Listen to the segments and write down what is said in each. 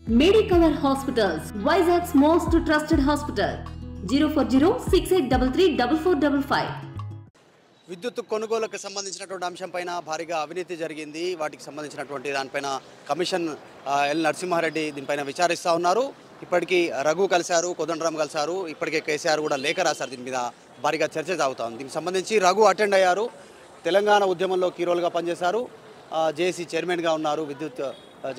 Medicover Hospitals, Vizag's most trusted hospital. 04068334455. విద్యుత్ కొనుగోలుకు సంబంధించినటువంటి అంశంపైన భారీగా అవినీతి జరిగింది. వాటికి సంబంధించినటువంటి దానిపైన కమిషన్ ఎల్ నరసింహారెడ్డి దీనిపైన విచారిస్తూ ఉన్నారు. ఇప్పటికీ రఘు కలిశారు, కోదండరామ్ కలిశారు, ఇప్పటికే కేసీఆర్ కూడా లేఖ రాశారు. దీని మీద భారీగా చర్చ సాగుతూ ఉంది. దీనికి సంబంధించి రఘు అటెండ్ అయ్యారు. తెలంగాణ ఉద్యమంలో కీరోలుగా పనిచేశారు. జేఏసీ చైర్మన్గా ఉన్నారు, విద్యుత్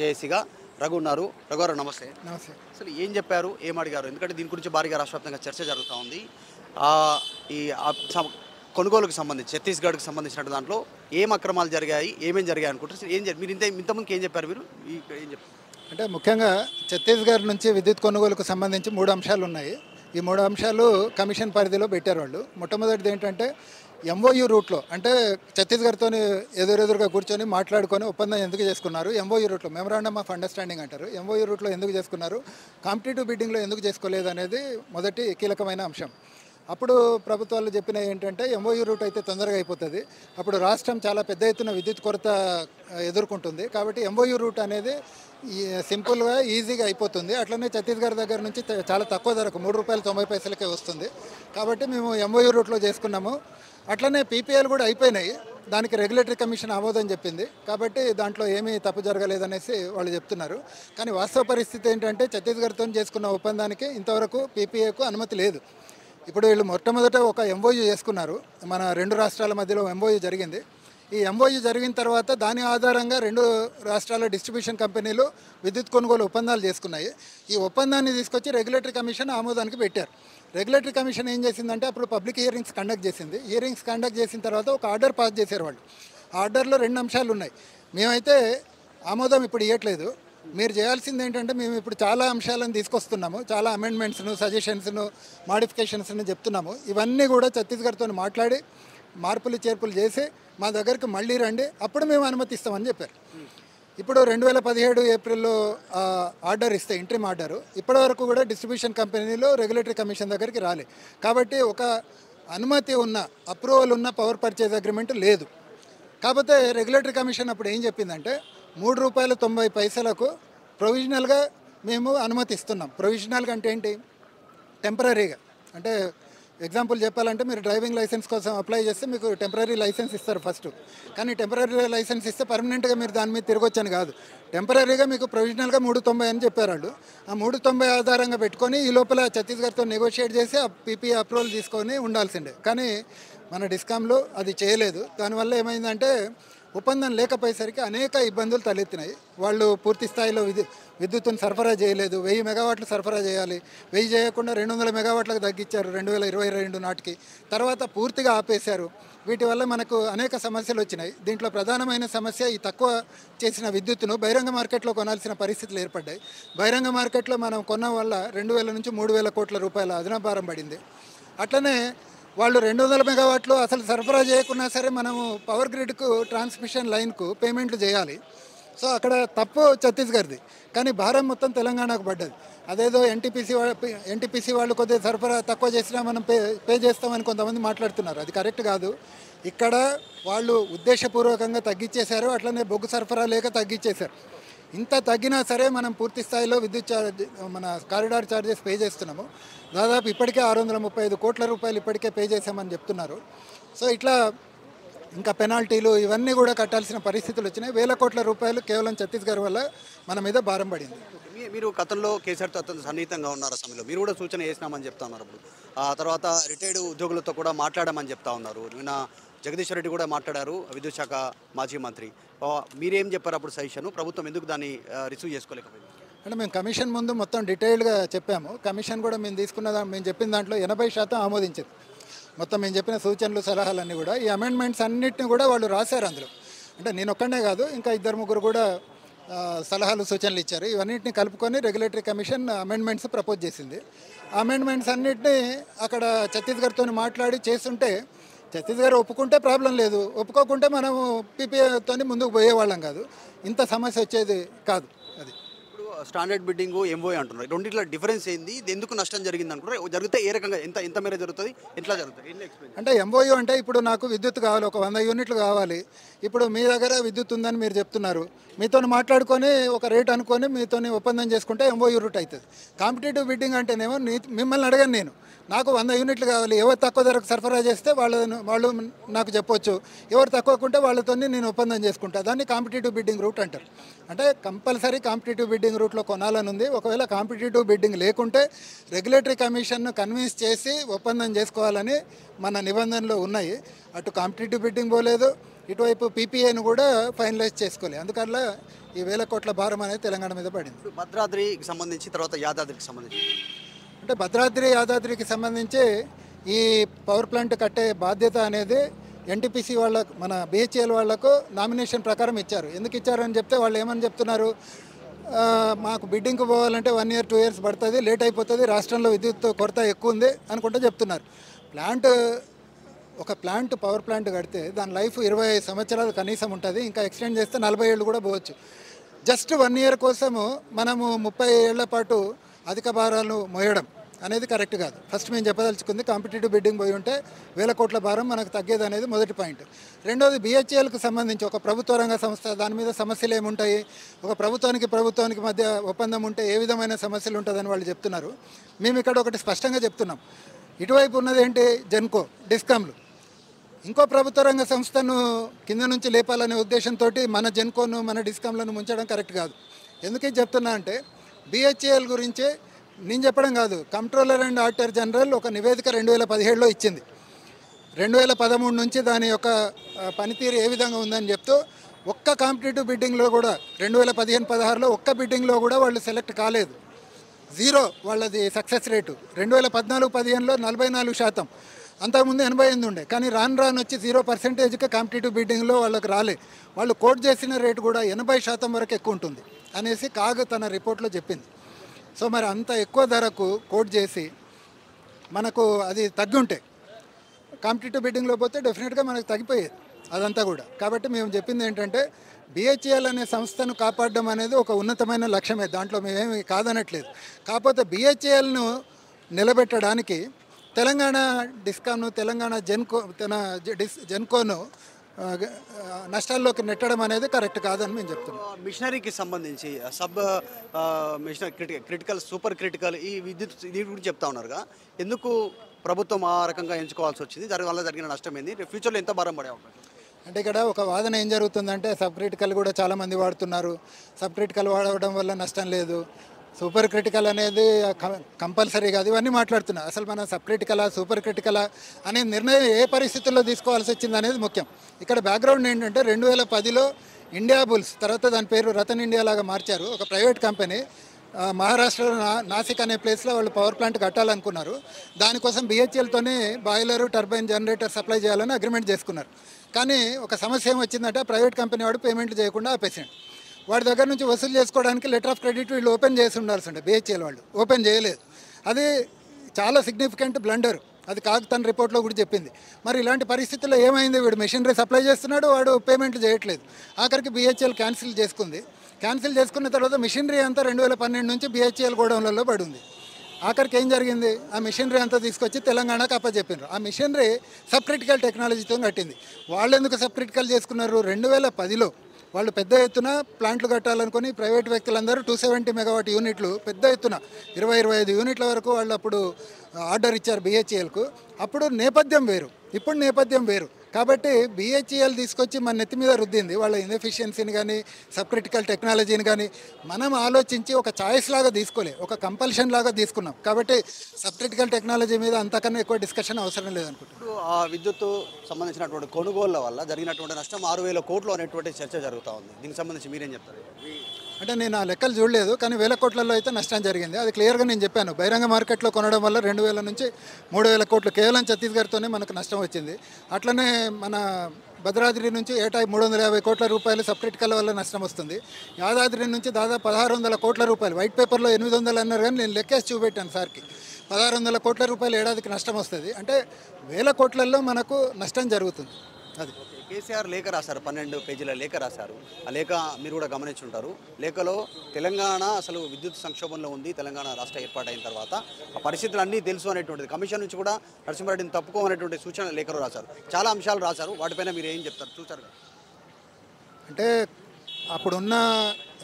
జేఏసీగా. రఘు ఉన్నారు. రఘు గారు నమస్తే. నమస్తే. అసలు ఏం చెప్పారు, ఏం అడిగారు? ఎందుకంటే దీని గురించి భారీగా రాష్ట్రవ్యాప్తంగా చర్చ జరుగుతూ ఉంది. ఈ కొనుగోలుకు సంబంధించి ఛత్తీస్గఢ్కి సంబంధించిన దాంట్లో ఏం అక్రమాలు జరిగాయి, ఏమేమి జరిగాయి అనుకుంటారు? మీరు ఇంతకుముందుకు ఏం చెప్పారు? మీరు ఏం చెప్పారు అంటే ముఖ్యంగా ఛత్తీస్గఢ్ నుంచి విద్యుత్ కొనుగోలుకు సంబంధించి 3 అంశాలు ఉన్నాయి. ఈ 3 అంశాలు కమిషన్ పరిధిలో పెట్టారు వాళ్ళు. మొట్టమొదటిది ఏంటంటే ఎంఓయూ రూట్లో, అంటే ఛత్తీస్గఢ్తో ఎదురెదురుగా కూర్చొని మాట్లాడుకొని ఒప్పందం ఎందుకు చేసుకున్నారు, ఎంఓయూ రూట్లో మెమరాండమ్ ఆఫ్ అండర్స్టాండింగ్ అంటారు, ఎంఓయూ రూట్లో ఎందుకు చేసుకున్నారు, కాంపిటేటివ్ బిడ్డింగ్లో ఎందుకు చేసుకోలేదు అనేది మొదటి కీలకమైన అంశం. అప్పుడు ప్రభుత్వాలు చెప్పినవి ఏంటంటే ఎంఓయూ రూట్ అయితే తొందరగా అయిపోతుంది, అప్పుడు రాష్ట్రం చాలా పెద్ద ఎత్తున విద్యుత్ కొరత ఎదుర్కొంటుంది, కాబట్టి ఎంఓయూ రూట్ అనేది సింపుల్గా ఈజీగా అయిపోతుంది. అట్లనే ఛత్తీస్గఢ్ దగ్గర నుంచి చాలా తక్కువ ధరకు ₹3.90 వస్తుంది, కాబట్టి మేము ఎంఓయూ రూట్లో చేసుకున్నాము. అట్లనే పీపీఎల్ కూడా అయిపోయినాయి, దానికి రెగ్యులేటరీ కమిషన్ ఆమోదం చెప్పింది, కాబట్టి దాంట్లో ఏమీ తప్పు జరగలేదనేసి వాళ్ళు చెప్తున్నారు. కానీ వాస్తవ పరిస్థితి ఏంటంటే ఛత్తీస్గఢ్తో చేసుకున్న ఒప్పందానికి ఇంతవరకు పీపీఏకు అనుమతి లేదు. ఇప్పుడు వీళ్ళు మొట్టమొదట ఒక ఎంఓయూ చేసుకున్నారు, మన 2 రాష్ట్రాల మధ్యలో ఎంఓయూ జరిగింది. ఈ ఎంఓయూ జరిగిన తర్వాత దాని ఆధారంగా 2 రాష్ట్రాల డిస్ట్రిబ్యూషన్ కంపెనీలు విద్యుత్ కొనుగోలు ఒప్పందాలు చేసుకున్నాయి. ఈ ఒప్పందాన్ని తీసుకొచ్చి రెగ్యులేటరీ కమిషన్ ఆమోదానికి పెట్టారు. రెగ్యులేటరీ కమిషన్ ఏం చేసిందంటే అప్పుడు పబ్లిక్ హియరింగ్స్ కండక్ట్ చేసింది. హియరింగ్స్ కండక్ట్ చేసిన తర్వాత ఒక ఆర్డర్ పాస్ చేశారు వాళ్ళు. ఆ ఆర్డర్లో 2 అంశాలు ఉన్నాయి. మేమైతే ఆమోదం ఇప్పుడు ఇవ్వట్లేదు, మీరు చేయాల్సింది ఏంటంటే మేము ఇప్పుడు చాలా అంశాలను తీసుకొస్తున్నాము, చాలా అమెండ్మెంట్స్ను, సజెషన్స్ను, మాడిఫికేషన్స్ను చెప్తున్నాము. ఇవన్నీ కూడా ఛత్తీస్గఢ్తో మాట్లాడి మార్పులు చేర్పులు చేసి మా దగ్గరికి మళ్ళీ రండి, అప్పుడు మేము అనుమతిస్తామని చెప్పారు. ఇప్పుడు 2017 ఏప్రిల్లో ఆర్డర్ ఇస్తే ఇంట్రీమ్ ఆర్డరు ఇప్పటివరకు కూడా డిస్ట్రిబ్యూషన్ కంపెనీలు రెగ్యులేటరీ కమిషన్ దగ్గరికి రాలే. కాబట్టి ఒక అనుమతి ఉన్న, అప్రూవల్ ఉన్న పవర్ పర్చేజ్ అగ్రిమెంట్ లేదు. కాకపోతే రెగ్యులేటరీ కమిషన్ అప్పుడు ఏం చెప్పిందంటే ₹3.90 ప్రొవిజనల్గా మేము అనుమతిస్తున్నాం. ప్రొవిజనల్గా అంటే ఏంటి? టెంపరీగా. అంటే ఎగ్జాంపుల్ చెప్పాలంటే మీరు డ్రైవింగ్ లైసెన్స్ కోసం అప్లై చేస్తే మీకు టెంపరీ లైసెన్స్ ఇస్తారు ఫస్ట్, కానీ టెంపరీ లైసెన్స్ ఇస్తే పర్మనెంట్గా మీరు దాని మీద తిరగొచ్చని కాదు. టెంపరీగా మీకు ప్రొవిజనల్గా 390 అని చెప్పారు వాళ్ళు. ఆ 390 ఆధారంగా పెట్టుకొని ఈ లోపల ఛత్తీస్గఢ్తో నెగోషియేట్ చేసి ఆ పీపీ అప్రూవల్ తీసుకొని ఉండాల్సిందే. కానీ మన డిస్కామ్లో అది చేయలేదు. దానివల్ల ఏమైందంటే ఒప్పందం లేకపోయేసరికి అనేక ఇబ్బందులు తలెత్తినాయి. వాళ్ళు పూర్తి స్థాయిలో విద్యుత్తును సరఫరా చేయలేదు. 1000 మెగావాట్లు సరఫరా చేయాలి, 1000 చేయకుండా 200 మెగావాట్లకు తగ్గించారు 2022 నాటికి. తర్వాత పూర్తిగా ఆపేశారు. వీటి వల్ల మనకు అనేక సమస్యలు వచ్చినాయి. దీంట్లో ప్రధానమైన సమస్య ఈ తక్కువ చేసిన విద్యుత్తును బహిరంగ మార్కెట్లో కొనాల్సిన పరిస్థితులు ఏర్పడ్డాయి. బహిరంగ మార్కెట్లో మనం కొన్న వల్ల 2000 నుంచి 3000 కోట్ల రూపాయల అదనపు భారం పడింది. అట్లనే వాళ్ళు 200 మెగావాట్లు అసలు సరఫరా చేయకున్నా సరే మనము పవర్ గ్రిడ్కు, ట్రాన్స్మిషన్ లైన్కు పేమెంట్లు చేయాలి. సో అక్కడ తప్పు ఛత్తీస్గఢ్ది, కానీ భారం మొత్తం తెలంగాణకు పడ్డది. అదేదో ఎన్టీపీసీ వాళ్ళు కొద్దిగా సరఫరా తక్కువ చేసినా మనం పే చేస్తామని కొంతమంది మాట్లాడుతున్నారు. అది కరెక్ట్ కాదు. ఇక్కడ వాళ్ళు ఉద్దేశపూర్వకంగా తగ్గించేశారు, అట్లనే బొగ్గు సరఫరా లేక తగ్గించేశారు. ఇంత తగ్గినా సరే మనం పూర్తి స్థాయిలో విద్యుత్ మన కారిడార్ ఛార్జెస్ పే చేస్తున్నాము. దాదాపు ఇప్పటికే 635 కోట్ల రూపాయలు ఇప్పటికే పే చేసామని చెప్తున్నారు. సో ఇట్లా ఇంకా పెనాల్టీలు ఇవన్నీ కూడా కట్టాల్సిన పరిస్థితులు వచ్చినాయి. 1000 కోట్ల రూపాయలు కేవలం ఛత్తీస్గఢ్ వల్ల మన మీద భారం పడింది. మీరు గతంలో కేసీఆర్తో అత్యంత సన్నిహితంగా ఉన్నారు. సమయంలో మీరు కూడా సూచన చేసినామని చెప్తా ఉన్నారు. అప్పుడు ఆ తర్వాత రిటైర్డ్ ఉద్యోగులతో కూడా మాట్లాడామని చెప్తా ఉన్నారు. నిన్న జగదీశ్వర్ రెడ్డి కూడా మాట్లాడారు, విద్యుత్ శాఖ మాజీ మంత్రి. మీరేం చెప్పారు అప్పుడు సజెషన్? ప్రభుత్వం ఎందుకు దాన్ని రిసీవ్ చేసుకోలేకపోయింది? అంటే మేము కమిషన్ ముందు మొత్తం డీటెయిల్డ్గా చెప్పాము. కమిషన్ కూడా మేము మేము చెప్పిన దాంట్లో 80% ఆమోదించింది. మొత్తం మేము చెప్పిన సూచనలు, సలహాలన్నీ కూడా, ఈ అమెండ్మెంట్స్ అన్నిటిని కూడా వాళ్ళు రాశారు అందులో. అంటే నేను ఒక్కడే కాదు, ఇంకా 2-3 కూడా సలహాలు, సూచనలు ఇచ్చారు. ఇవన్నింటినీ కలుపుకొని రెగ్యులేటరీ కమిషన్ అమెండ్మెంట్స్ ప్రపోజ్ చేసింది. ఆ అమెండ్మెంట్స్ అన్నింటినీ అక్కడ ఛత్తీస్గఢ్తో మాట్లాడి చేస్తుంటే ఛత్తీస్గఢ్ ఒప్పుకుంటే ప్రాబ్లం లేదు, ఒప్పుకోకుంటే మనము పీపీఏతో ముందుకు పోయేవాళ్ళం కాదు, ఇంత సమస్య వచ్చేది కాదు. అది ఇప్పుడు స్టాండర్డ్ బిడ్డింగ్ ఎంఓఏ అంటున్నారు. రెండిట్లో డిఫరెన్స్ ఏంది? ఇది ఎందుకు నష్టం జరిగింది అనుకుంటారు? జరిగితే ఏ రకంగా ఎంత మేర జరుగుతుంది, ఎట్లా జరుగుతుంది? అంటే ఎంఓయూ అంటే ఇప్పుడు నాకు విద్యుత్ కావాలి, ఒక 100 యూనిట్లు కావాలి. ఇప్పుడు మీ దగ్గర విద్యుత్ ఉందని మీరు చెప్తున్నారు, మీతో మాట్లాడుకొని ఒక రేట్ అనుకొని మీతో ఒప్పందం చేసుకుంటే ఎంఓయూ రూట్ అవుతుంది. కాంపిటేటివ్ బిడ్డింగ్ అంటేనేమో మిమ్మల్ని అడగను నేను, నాకు 100 యూనిట్లు కావాలి, ఎవరు తక్కువ ధరకు సరఫరా చేస్తే వాళ్ళు నాకు చెప్పొచ్చు, ఎవరు తక్కువకుంటే వాళ్ళతో నేను ఒప్పందం చేసుకుంటా. దాన్ని కాంపిటేటివ్ బిడ్డింగ్ రూట్ అంటారు. అంటే కంపల్సరీ కాంపిటేటివ్ బిడ్డింగ్ రూట్లో కొనాలని ఉంది. ఒకవేళ కాంపిటేటివ్ బిడ్డింగ్ లేకుంటే రెగ్యులేటరీ కమిషన్ను కన్విన్స్ చేసి ఒప్పందం చేసుకోవాలని మన నిబంధనలు ఉన్నాయి. అటు కాంపిటేటివ్ బిడ్డింగ్ పోలేదు, ఇటువైపు పీపీఐను కూడా ఫైనలైజ్ చేసుకోలేదు. అందుకల్ల ఈ 1000 కోట్ల భారం అనేది తెలంగాణ మీద పడింది. భద్రాద్రికి సంబంధించి, తర్వాత యాదాద్రికి సంబంధించి అంటే భద్రాద్రి యాదాద్రికి సంబంధించి ఈ పవర్ ప్లాంట్ కట్టే బాధ్యత అనేది ఎన్టీపీసీ వాళ్ళ మన బిహెచ్ఎల్ వాళ్లకు నామినేషన్ ప్రకారం ఇచ్చారు. ఎందుకు ఇచ్చారని చెప్తే వాళ్ళు ఏమని చెప్తున్నారు, మాకు బిడ్డింగ్కి పోవాలంటే 1 year 2 years పడుతుంది, లేట్ అయిపోతుంది, రాష్ట్రంలో విద్యుత్ కొరత ఎక్కువ ఉంది అనుకుంటూ చెప్తున్నారు. ఒక పవర్ ప్లాంట్ కడితే దాని లైఫ్ 25 సంవత్సరాలు కనీసం ఉంటుంది, ఇంకా ఎక్స్టెండ్ చేస్తే 40 ఏళ్ళు కూడా పోవచ్చు. జస్ట్ 1 year కోసము మనము 30 ఏళ్ల పాటు అధిక భారాలు మోయడం అనేది కరెక్ట్ కాదు. ఫస్ట్ మేము చెప్పదలుచుకుంది, కాంపిటేటివ్ బిడ్డింగ్ పోయి ఉంటే 1000 కోట్ల భారం మనకు తగ్గేది అనేది మొదటి పాయింట్. రెండోది, బిహెచ్ఎల్కి సంబంధించి ఒక ప్రభుత్వ రంగ సంస్థ, దాని మీద సమస్యలు ఏముంటాయి, ఒక ప్రభుత్వానికి మధ్య ఒప్పందం ఉంటే ఏ విధమైన సమస్యలు ఉంటుందని వాళ్ళు చెప్తున్నారు. మేము ఇక్కడ ఒకటి స్పష్టంగా చెప్తున్నాం, ఇటువైపు ఉన్నది ఏంటి, జెన్కో, డిస్కామ్లు. ఇంకో ప్రభుత్వ రంగ సంస్థను కింద నుంచి లేపాలనే ఉద్దేశంతో మన జెన్కోను మన డిస్కామ్లను ముంచడం కరెక్ట్ కాదు. ఎందుకు చెప్తున్నా అంటే, బిహెచ్ఎల్ గురించి నేను చెప్పడం కాదు, కంట్రోలర్ అండ్ ఆడిటర్ జనరల్ ఒక నివేదిక 2017లో ఇచ్చింది. 2013 నుంచి దాని యొక్క పనితీరు ఏ విధంగా ఉందని చెప్తూ, ఒక్క కాంపిటేటివ్ బిడ్డింగ్లో కూడా 2015-16లో ఒక్క బిడ్డింగ్లో కూడా వాళ్ళు సెలెక్ట్ కాలేదు, 0 వాళ్ళది సక్సెస్ రేటు. 2014-15లో 44%, అంతకుముందు 88 ఉండే. కానీ రాను వచ్చి 0% కాంపిటేటివ్ బిడ్డింగ్లో వాళ్ళకి రాలే. వాళ్ళు కోట్ చేసిన రేటు కూడా 80% వరకు ఎక్కువ ఉంటుంది అనేసి కాగ్ తన రిపోర్ట్లో చెప్పింది. సో మరి అంత ఎక్కువ ధరకు కోట్ చేసి మనకు అది తగ్గి ఉంటే కాంపిటేటివ్ బిడ్డింగ్లో పోతే డెఫినెట్గా మనకు తగ్గిపోయేది అదంతా కూడా. కాబట్టి మేము చెప్పింది ఏంటంటే, బిహెచ్ఎల్ అనే సంస్థను కాపాడడం అనేది ఒక ఉన్నతమైన లక్ష్యమే, దాంట్లో మేమేమి కాదనట్లేదు. కాకపోతే బిహెచ్ఎల్ను నిలబెట్టడానికి తెలంగాణ డిస్కామ్ను, తెలంగాణ జెన్కోను నష్టాల్లోకి నెట్టడం అనేది కరెక్ట్ కాదని మేము చెప్తున్నాం. మిషనరీకి సంబంధించి క్రిటికల్, సూపర్ క్రిటికల్ ఈ విద్యుత్ దీని గురించి చెప్తా ఉన్నారుగా, ఎందుకు ప్రభుత్వం ఆ రకంగా ఎంచుకోవాల్సి వచ్చింది, దానివల్ల జరిగిన నష్టం ఏంది, ఫ్యూచర్లో ఎంత భారం పడే అవకాశం? అంటే ఇక్కడ ఒక వాదన ఏం జరుగుతుందంటే, సబ్ క్రిటికల్ కూడా చాలామంది వాడుతున్నారు, సబ్ క్రిటికల్ వాడడం వల్ల నష్టం లేదు, సూపర్ క్రిటికల్ అనేది కంపల్సరీ కాదు, ఇవన్నీ మాట్లాడుతున్నారు. అసలు మన సబ్ క్రిటికలా సూపర్ క్రిటికలా అనే నిర్ణయం ఏ పరిస్థితుల్లో తీసుకోవాల్సి వచ్చింది అనేది ముఖ్యం. ఇక్కడ బ్యాక్గ్రౌండ్ ఏంటంటే, 2010లో ఇండియా బుల్స్, తర్వాత దాని పేరు రతన్ ఇండియా లాగా మార్చారు, ఒక ప్రైవేట్ కంపెనీ మహారాష్ట్రలో నాసిక్ అనే ప్లేస్లో వాళ్ళు పవర్ ప్లాంట్ కట్టాలనుకున్నారు. దానికోసం బిహెచ్ఎల్తోనే బాయిలరు, టర్బైన్, జనరేటర్ సప్లై చేయాలని అగ్రిమెంట్ చేసుకున్నారు. కానీ ఒక సమస్య ఏమొచ్చిందంటే, ప్రైవేట్ కంపెనీ వాడు పేమెంట్లు చేయకుండా ఆపేసాడు. వాడి దగ్గర నుంచి వసూలు చేసుకోవడానికి లెటర్ ఆఫ్ క్రెడిట్ వీళ్ళు ఓపెన్ చేసి ఉండాల్సి ఉండే, బిహెచ్ఎల్ వాళ్ళు ఓపెన్ చేయలేదు. అది చాలా సిగ్నిఫికెంట్ బ్లండర్, అది కాగ్ తన రిపోర్ట్లో కూడా చెప్పింది. మరి ఇలాంటి పరిస్థితుల్లో ఏమైంది, వీడు మెషినరీ సప్లై చేస్తున్నాడు, వాడు పేమెంట్లు చేయట్లేదు. ఆఖరికి బిహెచ్ఎల్ క్యాన్సిల్ చేసుకుంది. క్యాన్సిల్ చేసుకున్న తర్వాత మిషనరీ అంతా 2012 నుంచి బిహెచ్ఎల్ గోడౌన్లలో పడి ఉంది. ఆఖరికి ఏం జరిగింది, ఆ మిషనరీ అంతా తీసుకొచ్చి తెలంగాణకు అప్పచెప్పినారు. ఆ మిషనరీ సబ్ క్రిటికల్ టెక్నాలజీతో కట్టింది. వాళ్ళు ఎందుకు సబ్ క్రిటికల్ చేసుకున్నారు, 2010లో వాళ్ళు పెద్ద ఎత్తున ప్లాంట్లు కట్టాలనుకుని ప్రైవేట్ వ్యక్తులందరూ 270 మెగావాట్ యూనిట్లు పెద్ద ఎత్తున 20-25 యూనిట్ల వరకు వాళ్ళు అప్పుడు ఆర్డర్ ఇచ్చారు బిహెచ్ఎల్కు. అప్పుడు నేపథ్యం వేరు, ఇప్పుడు నేపథ్యం వేరు. కాబట్టి బిహెచ్ఎల్ తీసుకొచ్చి మన నెత్తి మీద రుద్దింది వాళ్ళ ఇన్ఎఫిషియన్సీని కానీ సబ్ క్రిటికల్ టెక్నాలజీని కానీ. మనం ఆలోచించి ఒక ఛాయిస్ లాగా తీసుకోలే, ఒక కంపల్షన్ లాగా తీసుకున్నాం. కాబట్టి సబ్ క్రిటికల్ టెక్నాలజీ మీద అంతకన్నా ఎక్కువ డిస్కషన్ అవసరం లేదనుకుంటున్నాను. ఇప్పుడు ఆ విద్యుత్ సంబంధించినటువంటి కొనుగోళ్ల వల్ల జరిగినటువంటి నష్టం 6,000 కోట్లు అనేటువంటి చర్చ జరుగుతూ ఉంది. దీనికి సంబంధించి మీరేం చెప్తారు? అంటే నేను ఆ లెక్కలు చూడలేదు, కానీ 1000 కోట్లలో అయితే నష్టం జరిగింది. అది క్లియర్గా నేను చెప్పాను. బహిరంగ మార్కెట్లో కొనడం వల్ల 2,000 నుంచి 3,000 కోట్లు కేవలం ఛత్తీస్గఢ్తోనే మనకు నష్టం వచ్చింది. అట్లనే మన భద్రాద్రి నుంచి ఏటా 350 కోట్ల రూపాయలు సబ్ క్రిటికల్ వల్ల నష్టం వస్తుంది. యాదాద్రి నుంచి దాదాపు 1,600 కోట్ల రూపాయలు, వైట్ పేపర్లో 800 అన్నారు కానీ నేను లెక్కేసి చూపెట్టాను సార్కి, 1,600 కోట్ల రూపాయలు ఏడాదికి నష్టం వస్తుంది. అంటే 1000 కోట్లలో మనకు నష్టం జరుగుతుంది. అది కేసీఆర్ లేఖ రాశారు, 12 పేజీల లేఖ రాశారు. ఆ లేఖ మీరు కూడా గమనించుంటారు. లేఖలో తెలంగాణ అసలు విద్యుత్ సంక్షోభంలో ఉంది, తెలంగాణ రాష్ట్ర ఏర్పాటైన తర్వాత ఆ పరిస్థితులు అన్నీ తెలుసు అనేటువంటిది, కమిషన్ నుంచి కూడా నరసింహారెడ్డిని తప్పుకోమనేటువంటి సూచన లేఖలో రాశారు. చాలా అంశాలు రాశారు, వాటిపైన మీరు ఏం చెప్తారు? చూశారు కదా. అంటే అప్పుడున్న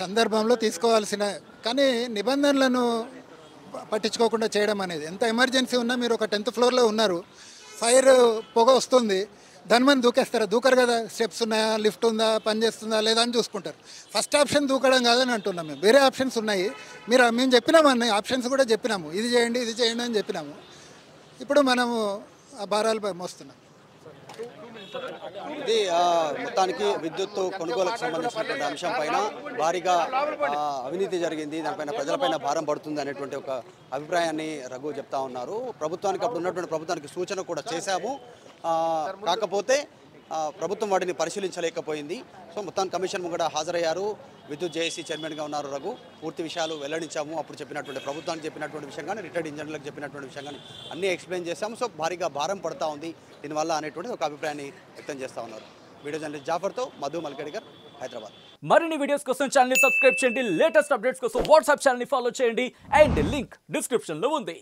సందర్భంలో తీసుకోవాల్సిన కానీ నిబంధనలను పట్టించుకోకుండా చేయడం అనేది, ఎంత ఎమర్జెన్సీ ఉన్నా మీరు ఒక 10th ఫ్లోర్లో ఉన్నారు, ఫైర్ పొగ వస్తుంది, దాని మీద దూకేస్తారా? దూకరు కదా. స్టెప్స్ ఉన్నాయా, లిఫ్ట్ ఉందా, పని చేస్తుందా లేదా అని చూసుకుంటారు. ఫస్ట్ ఆప్షన్ దూకడం కాదని అంటున్నాం మేము. వేరే ఆప్షన్స్ ఉన్నాయి. మేము చెప్పినాము అన్ని ఆప్షన్స్ కూడా చెప్పినాము, ఇది చేయండి ఇది చేయండి అని చెప్పినాము. ఇప్పుడు మనము ఆ భారాలు మోస్తున్నాం. ఇది మొత్తానికి విద్యుత్ కొనుగోలుకు సంబంధించినటువంటి అంశం పైన భారీగా అవినీతి జరిగింది, దానిపైన ప్రజలపైన భారం పడుతుంది అనేటువంటి ఒక అభిప్రాయాన్ని రఘు చెప్తా ఉన్నారు. ప్రభుత్వానికి అప్పుడు ఉన్నటువంటి ప్రభుత్వానికి సూచన కూడా చేశాము, కాకపోతే ప్రభుత్వం వాటిని పరిశీలించలేకపోయింది. సో మొత్తానికి కమిషన్ ముంగడ హాజరయ్యారు. విద్యుత్ జేఏసీ చైర్మన్గా ఉన్నారు రఘు. పూర్తి విషయాలు వెల్లడించాము. అప్పుడు చెప్పినటువంటి ప్రభుత్వానికి చెప్పినటువంటి విషయం కానీ, రిటైర్డ్ ఇంజనీర్లకు చెప్పినటువంటి విషయం కానీ అన్నీ ఎక్స్ప్లెయిన్ చేశాము. సో భారీగా భారం పడుతూ ఉంది దీనివల్ల అనేటువంటిది ఒక అభిప్రాయాన్ని వ్యక్తం చేస్తూ ఉన్నారు. వీడియో జర్నలిస్ట్ జాఫర్తో మధు మల్కేడిగర్, హైదరాబాద్. మరిన్ని వీడియోస్ కోసం ఛానల్ ని సబ్స్క్రైబ్ చేయండి, లేటెస్ట్ అప్డేట్స్ కోసం వాట్సాప్ ఛానల్ ని ఫాలో చేయండి అండ్ లింక్ డిస్క్రిప్షన్ లో ఉంది.